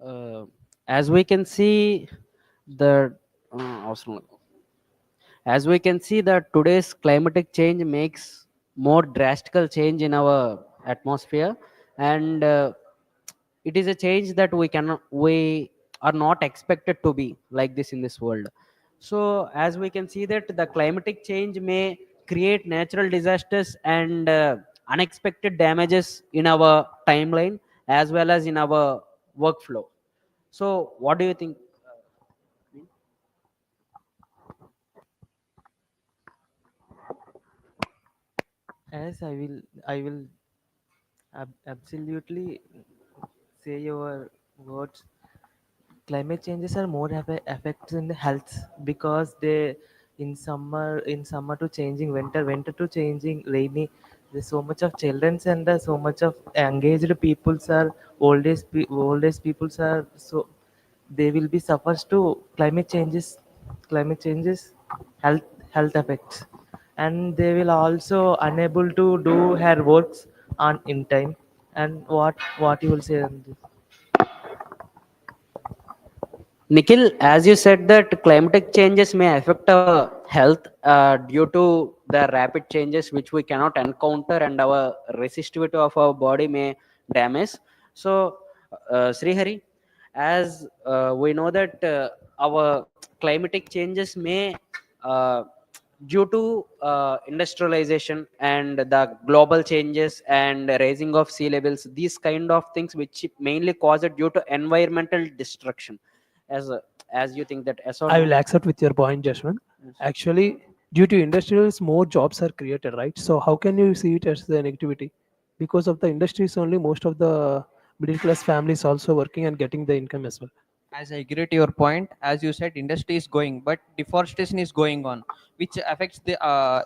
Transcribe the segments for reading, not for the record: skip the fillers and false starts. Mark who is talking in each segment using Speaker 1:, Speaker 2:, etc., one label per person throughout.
Speaker 1: Uh, as we can see, the అవసరం లేదు. As we can see that today's climatic change makes more drastical change in our atmosphere, and it is a change that we are not expected to be like this in this world. So as we can see that the climatic change may create natural disasters and unexpected damages in our timeline as well as in our workflow. So what do you think?
Speaker 2: As I will absolutely say your words. Climate changes are more effects in the health because they in summer to changing winter to changing rainy. There's so much of childrens and so much of engaged peoples are old age peoples are so they will be suffers to climate changes health health effects, and they will also unable to do her works on in time. And what you will say on this?
Speaker 1: Nikhil, as you said that climatic changes may affect our health due to the rapid changes which we cannot encounter and our resistivity of our body may damage. So, Srihari, as we know that our climatic changes may, uh, due to industrialization and the global changes and raising of sea levels, these kind of things which mainly caused due to environmental destruction. as a, as you think that, yes or
Speaker 3: I will
Speaker 1: no?
Speaker 3: accept with your point, Jashwant.
Speaker 1: Yes.
Speaker 3: Actually, due to industrials, more jobs are created, right? So how can you see it as the negativity? Because of the industries only, most of the middle class families also working and getting the income as well.
Speaker 4: As I agree to your point, as you said, industry is going, but deforestation is going on, which affects the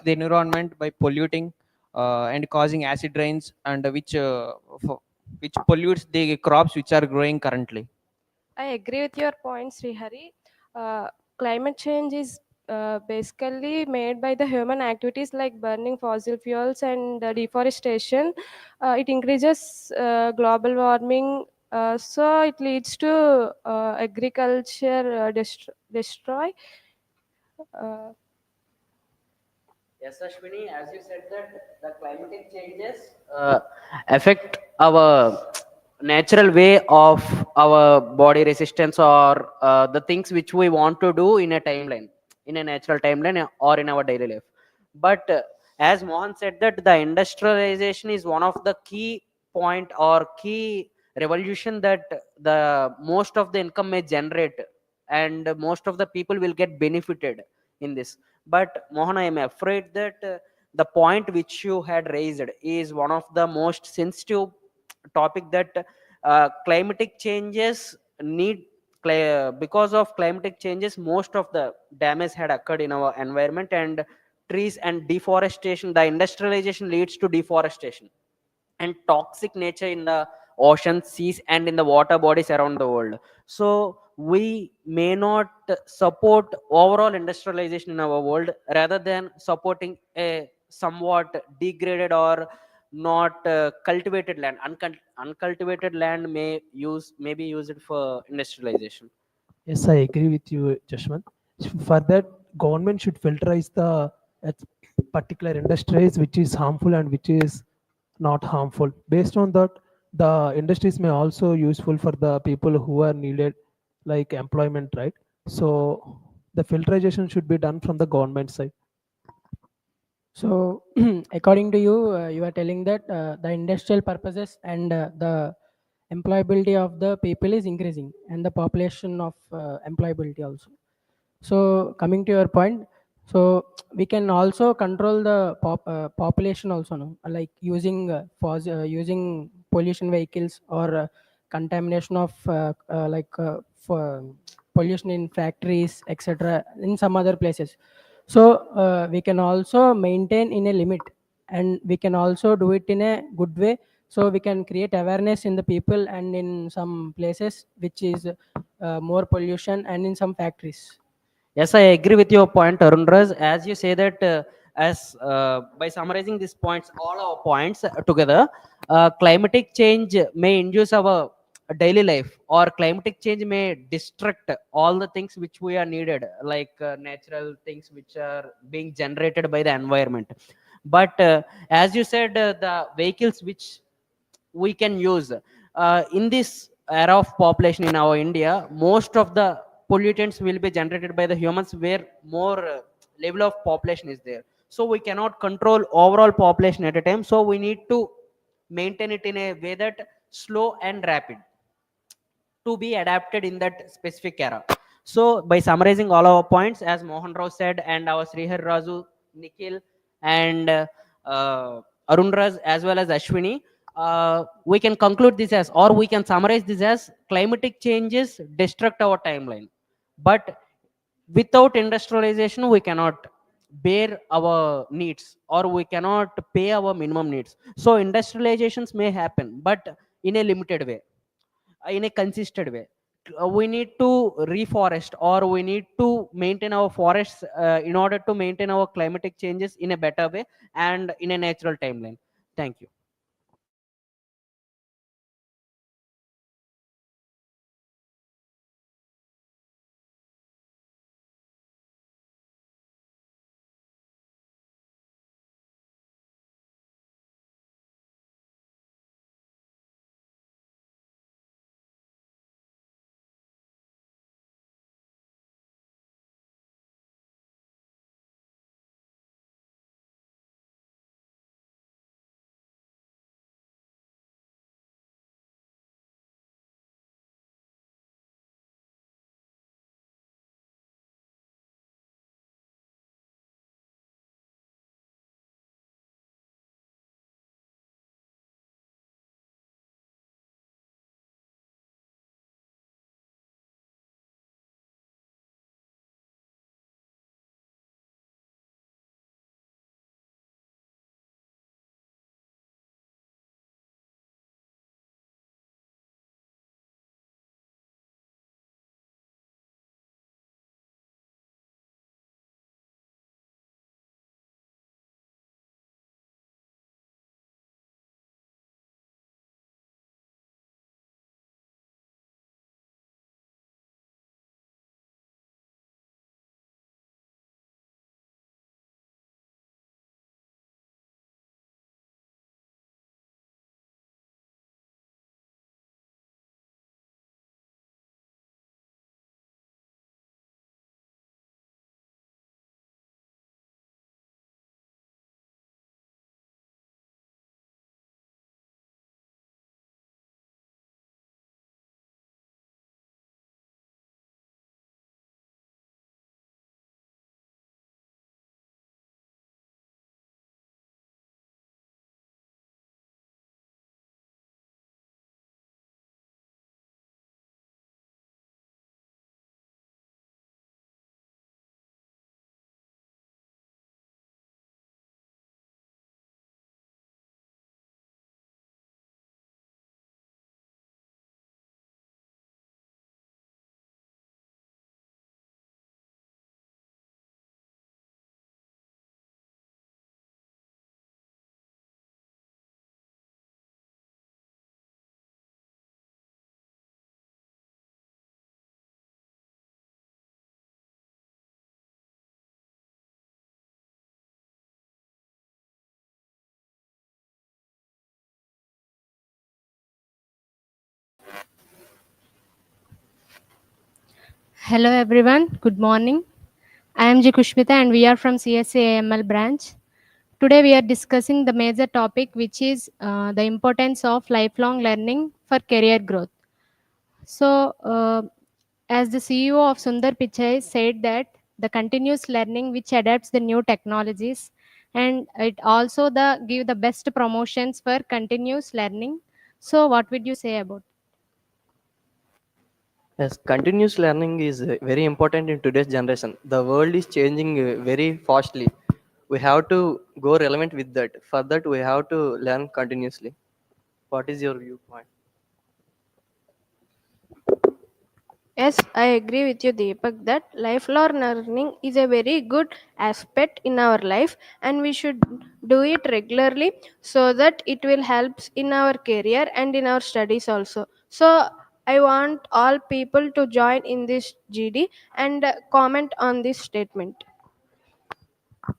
Speaker 4: environment by polluting and causing acid rains, and which pollutes the crops which are growing currently.
Speaker 5: I agree with your point, Srihari. Climate change is basically made by the human activities like burning fossil fuels and deforestation. It increases global warming, so it leads to agriculture destroy. Uh,
Speaker 1: Yes, Ashwini, as you said that the climatic changes affect our natural way of our body resistance or the things which we want to do in a timeline, in a natural timeline or in our daily life. But as Mohan said that the industrialization is one of the key point or key revolution that the most of the income may generate and most of the people will get benefited in this. But Mohan, I am afraid that the point which you had raised is one of the most sensitive topic that climatic changes need because of climatic changes most of the damage had occurred in our environment and trees and deforestation. The industrialization leads to deforestation and toxic nature in the ocean, seas, and in the water bodies around the world. So we may not support overall industrialization in our world rather than supporting a somewhat degraded or not cultivated land. Uncultivated land may be used for industrialization.
Speaker 3: Yes, I agree with you, Jashwant. For that, government should filterize the particular industries which is harmful and which is not harmful. Based on that, the industries may also useful for the people who are needed, like employment, right? So the filtration should be done from the government side.
Speaker 6: So, according to you, you are telling that the industrial purposes and the employability of the people is increasing, and the population of employability also. So, coming to your point, so we can also control the population also, no? Like using using pollution vehicles or contamination of for pollution in factories, etc. In some other places. So we can also maintain in a limit, and we can also do it in a good way. So we can create awareness in the people and in some places which is more pollution and in some factories.
Speaker 1: Yes, I agree with your point, Arunraj. As you say that, as by summarizing these points, all our points together, climatic change may induce our daily life, or climatic change may destruct all the things which we are needed, like natural things which are being generated by the environment. But as you said, the vehicles which we can use in this era of population in our India, most of the pollutants will be generated by the humans, where more level of population is there. So we cannot control overall population at a time, so we need to maintain it in a way that slow and rapid to be adapted in that specific era. So, by summarizing all our points, as Mohan Rao said, and our Srihar Raju, Nikhil, and Arun Raj, as well as Ashwini, we can conclude this as, or we can summarize this as, climatic changes destruct our timeline. But without industrialization, we cannot bear our needs, or we cannot pay our minimum needs. So, industrializations may happen, but in a limited way, in a consistent way. We need to reforest, or we need to maintain our forests in order to maintain our climatic changes in a better way and in a natural timeline. Thank you.
Speaker 7: Hello everyone, good morning. I am G. Kushmita and we are from CSAML branch. Today we are discussing the major topic which is the importance of lifelong learning for career growth. So, as the CEO of Sundar Pichai said that the continuous learning which adapts the new technologies, and it also the give the best promotions for continuous learning. So what would you say about?
Speaker 8: Yes, continuous learning is very important in today's generation. The world is changing very fastly. We have to go relevant with that. For that, we have to learn continuously. What is your viewpoint?
Speaker 5: Yes, I agree with you, Deepak, that lifelong learning is a very good aspect in our life, and we should do it regularly so that it will help in our career and in our studies also. So I want all people to join in this GD and comment on this statement.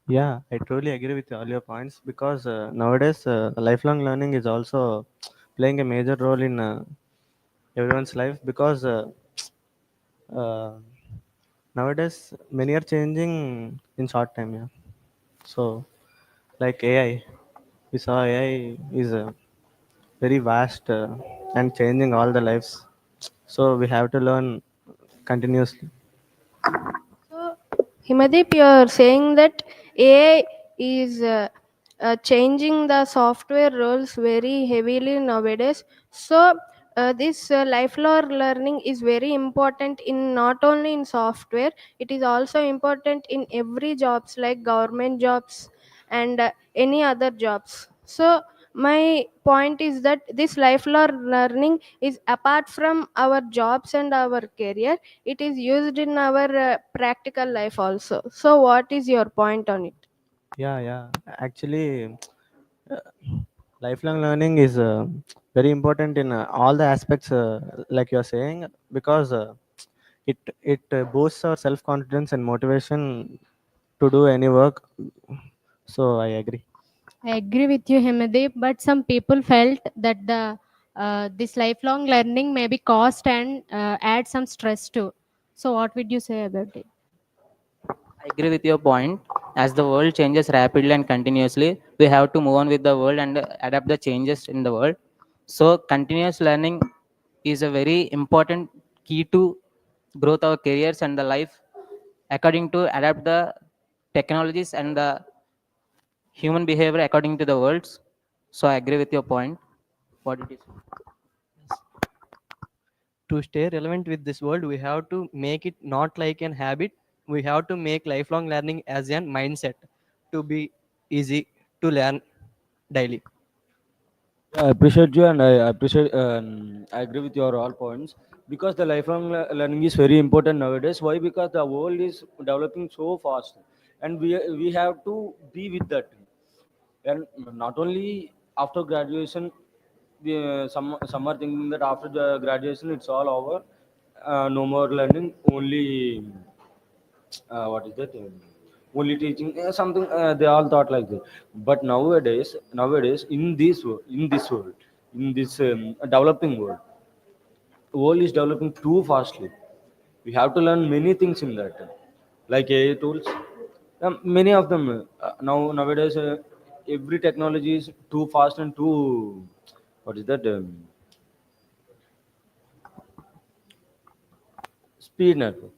Speaker 8: Yeah, I truly agree with all your points because nowadays lifelong learning is also playing a major role in everyone's life because uh, nowadays many are changing in short time. Yeah, so like AI, we saw AI is very vast and changing all the lives. So we have to learn continuously.
Speaker 5: So, Himadeep, you are saying that AI is changing the software roles very heavily nowadays. So, this lifelong learning is very important in not only in software, it is also important in every jobs like government jobs and any other jobs. So, my point is that this lifelong learning is apart from our jobs and our career, it is used in our practical life also. So what is your point on it?
Speaker 8: Yeah, yeah. Actually, uh, lifelong learning is very important in all the aspects, like you're saying, because it boosts our self confidence and motivation to do any work. So I agree.
Speaker 7: I agree with you, Himadeep, but some people felt that the this lifelong learning may be cost and add some stress too. So, what would you say about it?
Speaker 1: I agree with your point. As the world changes rapidly and continuously, we have to move on with the world and adapt the changes in the world. So, continuous learning is a very important key to growth our careers and the life according to adapt the technologies and the human behavior according to the worlds. So, I agree with your point. What it is?
Speaker 8: To stay relevant with this world, we have to make it not like an habit. We have to make lifelong learning as a mindset to be easy to learn daily.
Speaker 9: I appreciate you, and I appreciate. I agree with your all points because the lifelong learning is very important nowadays. Why? Because the world is developing so fast, and we have to be with that. And not only after graduation, some are thinking that after the graduation it's all over, no more learning, only what is that? Only teaching something. They all thought like that. But nowadays in this world, in this developing world is developing too fastly. We have to learn many things in that, like AI tools. Many of them nowadays every technology is too fast and too what is that speed network.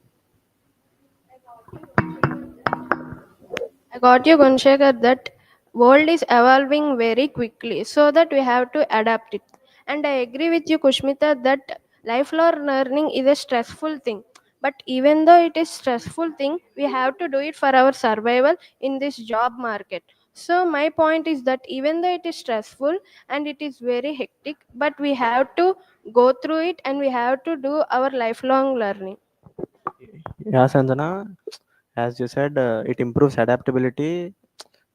Speaker 5: I got you, Gunshekar, that world is evolving very quickly, so that we have to adapt it. And I agree with you, Kushmita, that lifelong learning is a stressful thing. But even though it is stressful thing, we have to do it for our survival in this job market. So my point is that even though it is stressful and it is very hectic, but we have to go through it and we have to do our lifelong learning.
Speaker 8: Yeah, Sanjana, as you said, it improves adaptability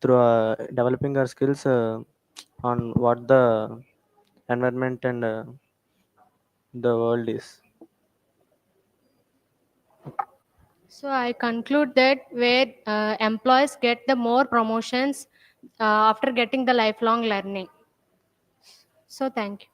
Speaker 8: through developing our skills on what the environment and the world is.
Speaker 7: So, I conclude that where employees get the more promotions after getting the lifelong learning. So, thank you.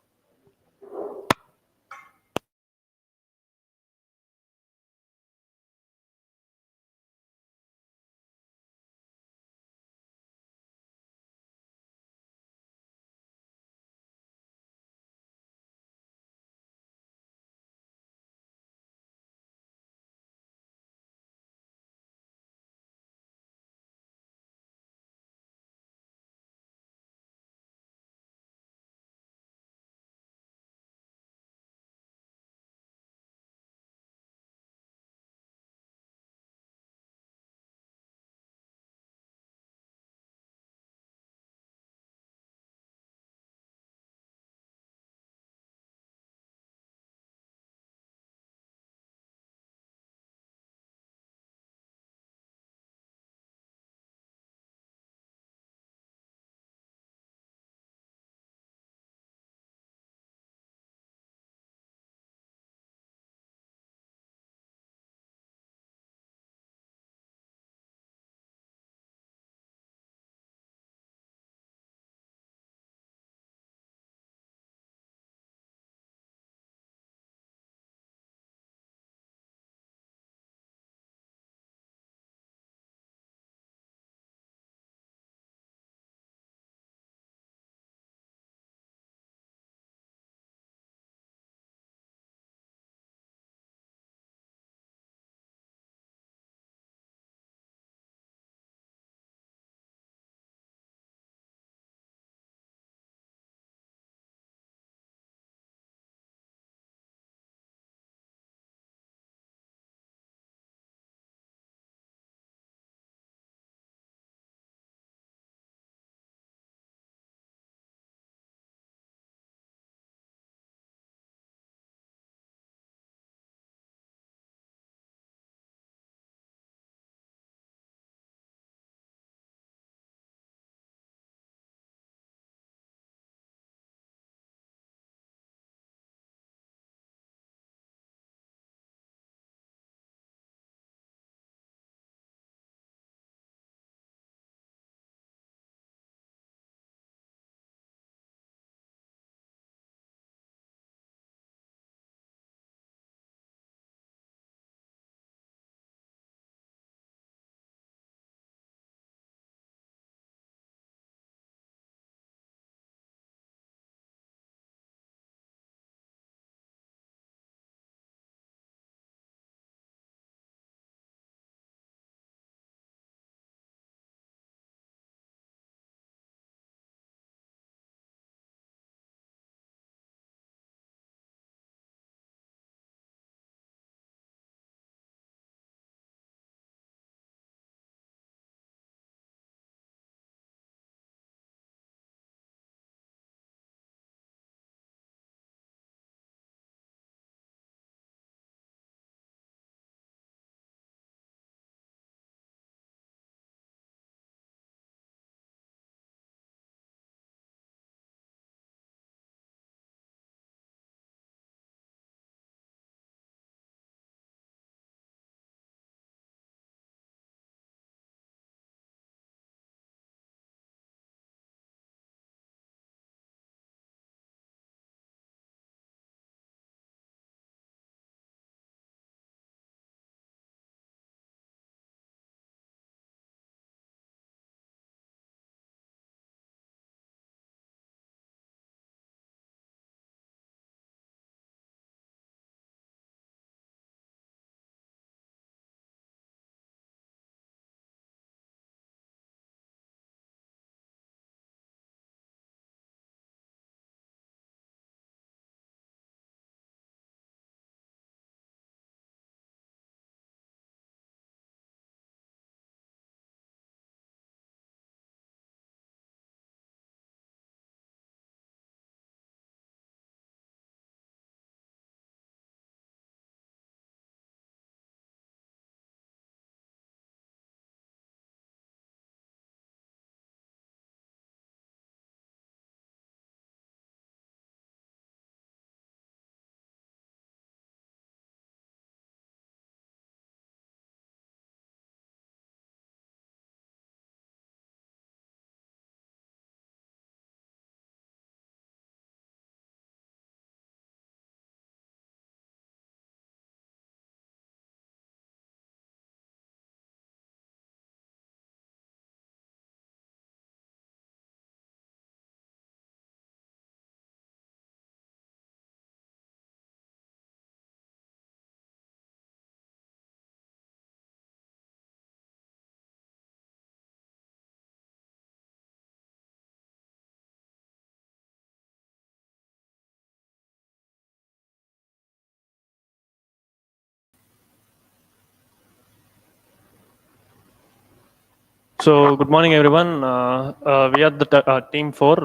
Speaker 10: So, good morning, everyone. We are the team four,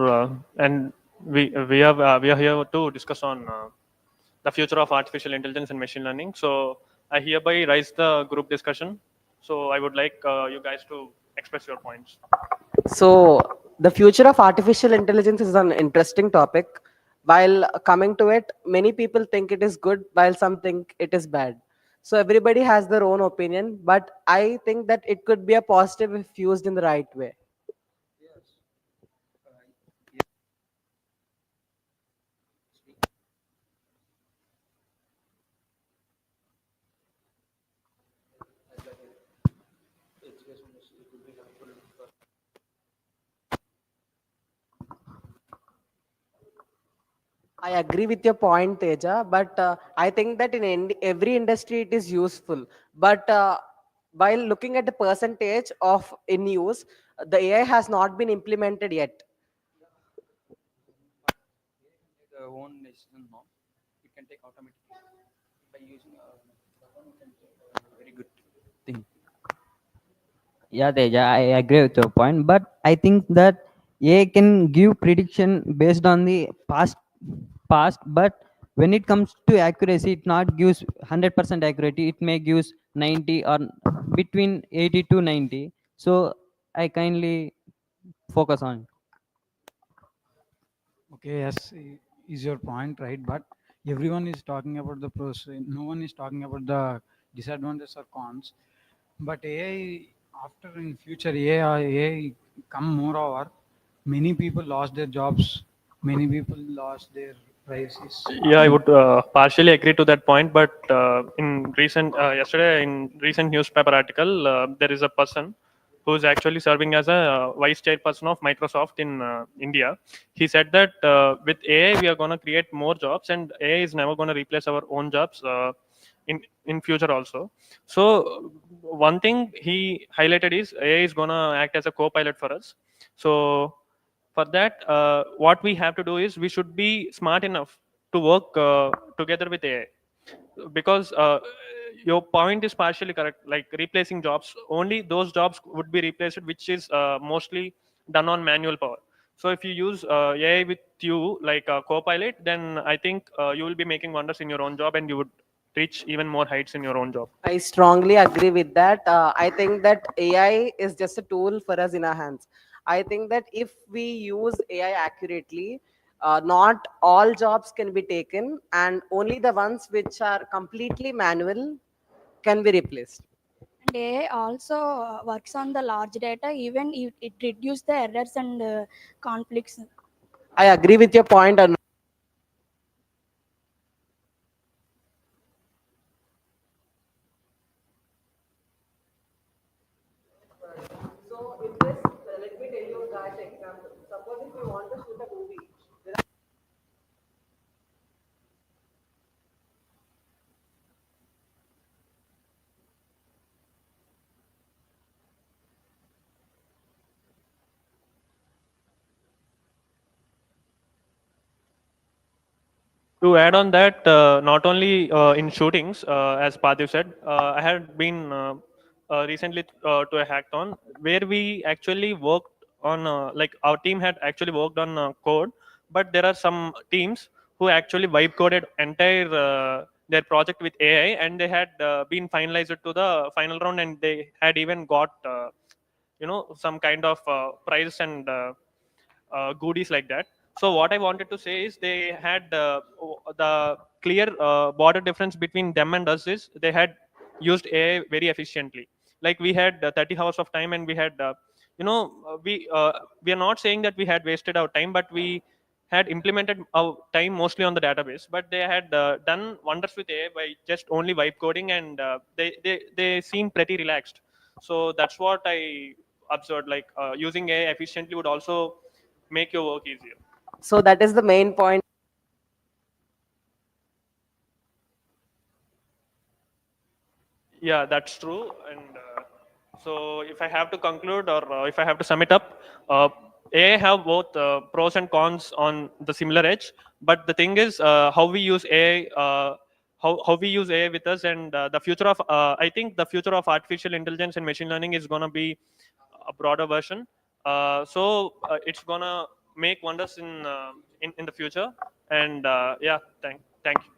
Speaker 10: and we are here to discuss on the future of artificial intelligence and machine learning. So, I hereby raise the group discussion. So, I would like you guys to express your points.
Speaker 1: So, the future of artificial intelligence is an interesting topic. While coming to it, many people think it is good, while some think it is bad. So, everybody has their own opinion, but I think that it could be a positive if used in the right way. I agree with your point, Teja, but I think that in every industry it is useful. But while looking at the percentage of in use, the AI has not been implemented yet.
Speaker 4: The own decision now, it can take automatically by using very good thing.
Speaker 11: Yeah, Teja, I agree with your point, but I think that AI can give prediction based on the past, but when it comes to accuracy, it not gives 100% accuracy. It may gives 90 or between 80 to 90. So I kindly focus on.
Speaker 12: Okay, yes, is your point right? But everyone is talking about the pros. No one is talking about the disadvantages or cons. But AI, after in future AI come more over, many people lost their jobs. Many people lost their privacies.
Speaker 10: Yeah, I would partially agree to that point, but in recent yesterday in recent newspaper article, there is a person who is actually serving as a vice chairperson of Microsoft in India. He said that with AI we are going to create more jobs, and AI is never going to replace our own jobs in future also. So one thing he highlighted is AI is going to act as a co-pilot for us. So for that, what we have to do is we should be smart enough to work together with AI, because your point is partially correct. Like replacing jobs, only those jobs would be replaced which is mostly done on manual power. So if you use AI with you like a co-pilot, then I think you will be making wonders in your own job, and you would reach even more heights in your own job.
Speaker 1: I strongly agree with that. I think that AI is just a tool for us in our hands. I think that if we use AI accurately, not all jobs can be taken, and only the ones which are completely manual can be replaced.
Speaker 13: And AI also works on the large data, even if it reduces the errors and conflicts.
Speaker 1: I agree with your point. And so, in this, let me tell you guys example. Suppose if you want to shoot a movie.
Speaker 10: To add on that, not only in shootings, as Padhiv said, I had been recently to a hackathon where we actually worked on, like our team had actually worked on code, but there are some teams who actually vibe coded entire their project with AI, and they had been finalized to the final round, and they had even got some kind of prize and goodies like that. So what I wanted to say is they had the clear border difference between them and us is they had used AI very efficiently. Like we had 30 hours of time, and we had we are not saying that we had wasted our time, but we had implemented our time mostly on the database. But they had done wonders with AI by just only vibe coding, and they seem pretty relaxed. So that's what I observed. Like using AI efficiently would also make your work easier.
Speaker 1: So that is the main point.
Speaker 10: Yeah, that's true. And so, if I have to conclude, or if I have to sum it up, AI have both pros and cons on the similar edge. But the thing is, how we use AI, how we use AI with us, and the future of I think the future of artificial intelligence and machine learning is going to be a broader version. So it's gonna make wonders in the future. And yeah, thank you.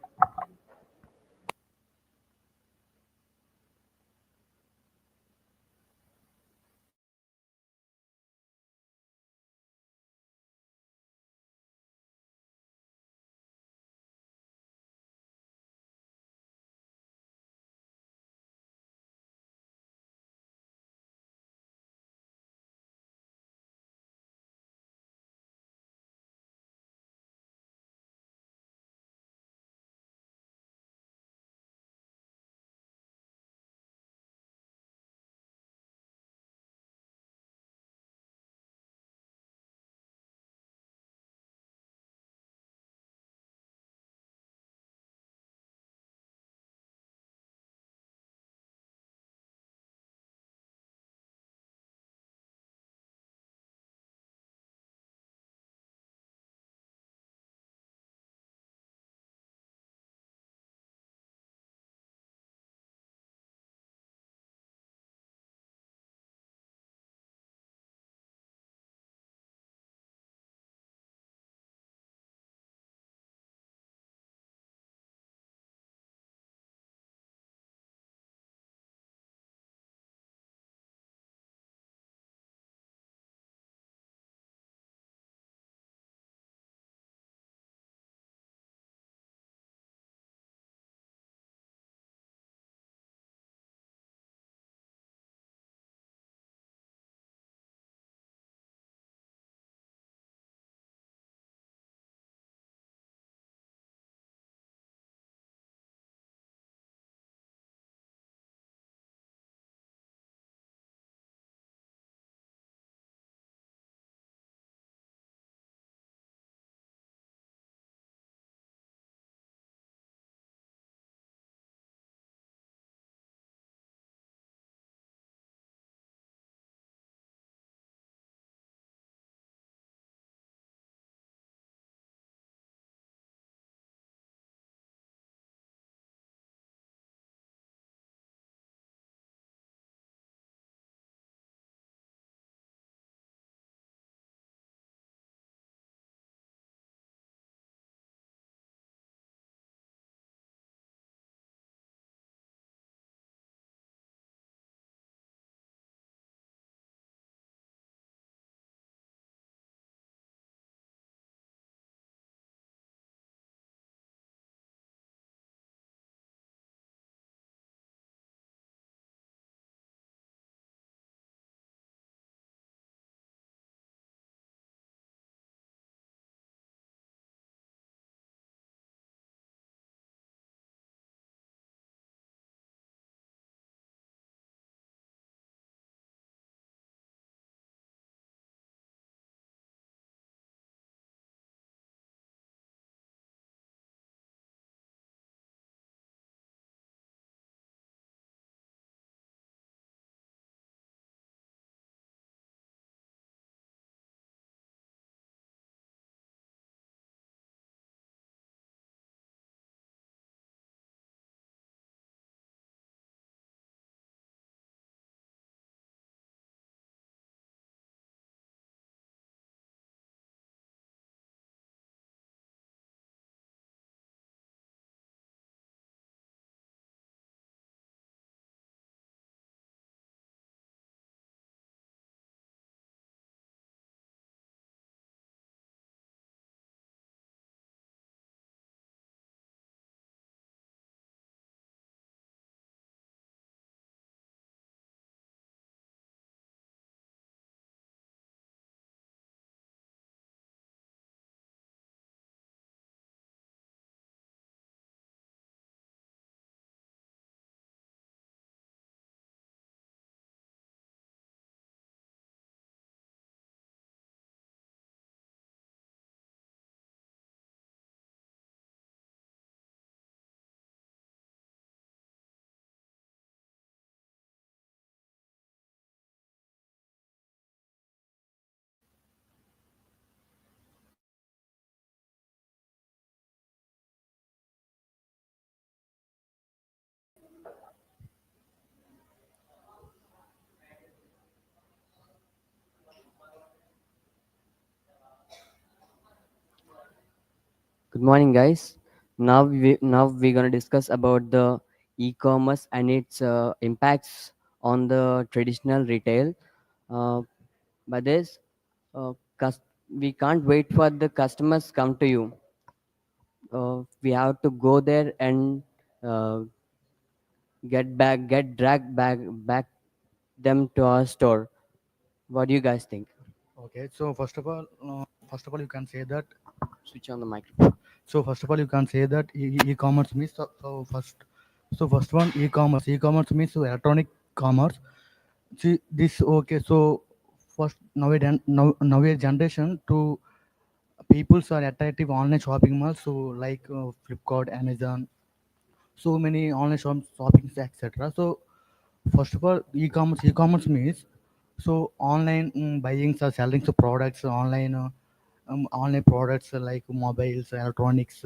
Speaker 14: Good morning, guys. Now we're gonna discuss about the e-commerce and its impacts on the traditional retail. Uh, by this, we can't wait for the customers come to you. We have to go there and uh, get dragged back them to our store. What do you guys think?
Speaker 15: Okay, so first of all, you can say that.
Speaker 14: Switch on the microphone.
Speaker 15: So first of all, you can say that e-commerce means first one e-commerce. E-commerce means electronic commerce. See this okay. So first nowadays generation to peoples are attractive online shopping malls. So like Flipkart, Amazon, so many online shopping etc. So first of all, e-commerce means so online buying or selling so products online. Online products like mobiles, electronics,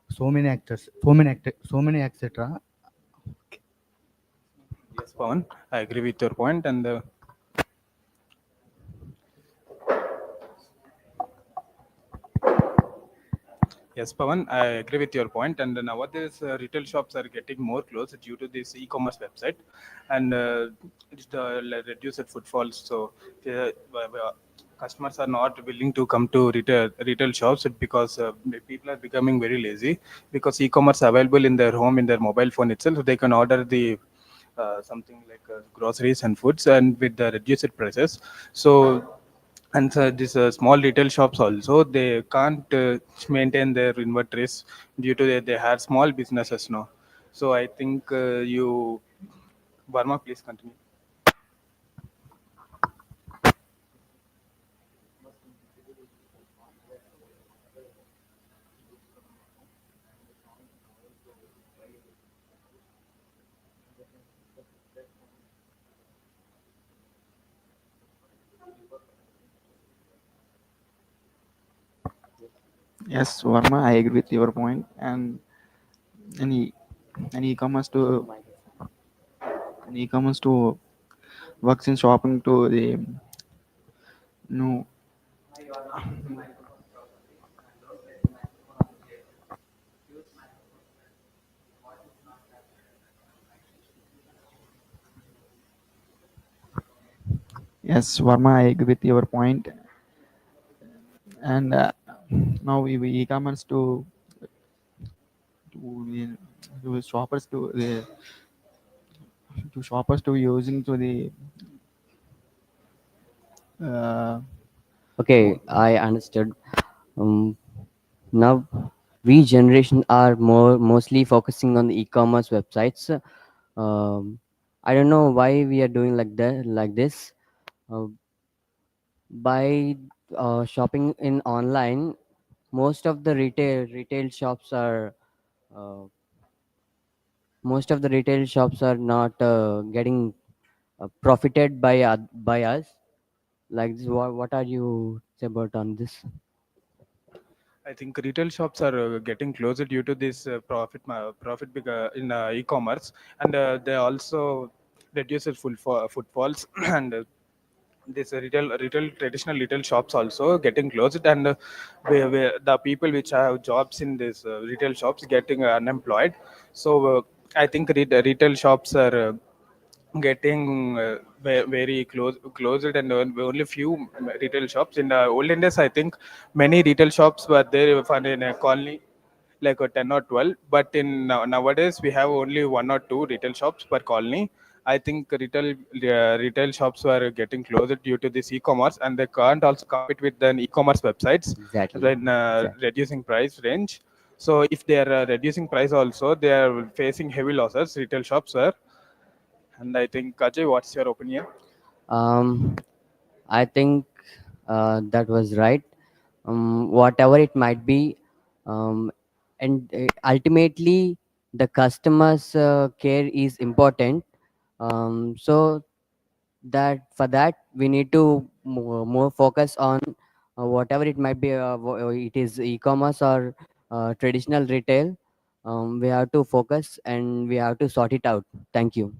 Speaker 15: so many so many etc.
Speaker 16: Yes, Pawan, I agree with your point, and yes, Pawan, I agree with your point. And nowadays, retail shops are getting more close due to this e-commerce website, and it's reduced footfalls. So customers are not willing to come to retail shops because the people are becoming very lazy because e-commerce available in their home in their mobile phone itself. So they can order the something like groceries and foods and with the reduced prices. So and these small retail shops also they can't maintain their inventories due to they have small businesses now. So I think you Varma, please continue.
Speaker 17: Yes, Varma, I agree with your point. And any any e-commerce to e-commerce to works in shopping to the no. Yes, Varma, I agree with your point. And now we e-commerce to, to shoppers to shoppers to using to the uh,
Speaker 14: Okay, I understood. Um, Now we generation are mostly focusing on the e-commerce websites. I don't know why we are doing like this. Uh, by shopping in online, most of the retail shops are uh, most of the retail shops are not getting profited by us. Like this, what are you say about on this?
Speaker 16: I think retail shops are getting closer due to this profit in e-commerce, and they also reduces footfalls and this retail traditional retail shops also getting closed, and where the people which have jobs in this retail shops getting unemployed. So I think retail shops are getting very closed, and only few retail shops in the olden days. I think many retail shops were there for in a colony like a 10 or 12, but nowadays we have only one or two retail shops per colony. I think retail shops were getting closer due to this e-commerce, and they can't also compete with the e-commerce websites
Speaker 14: Exactly.
Speaker 16: when
Speaker 14: Exactly.
Speaker 16: reducing price range. So if they are reducing price also, they are facing heavy losses, retail shops are. And I think, Ajay, what's your opinion?
Speaker 14: Um, I think that was right. Whatever it might be, um, and ultimately the customer's care is important. So that for that we need to more focus on whatever it might be. It is e-commerce or traditional retail. We have to focus and we have to sort it out. Thank you.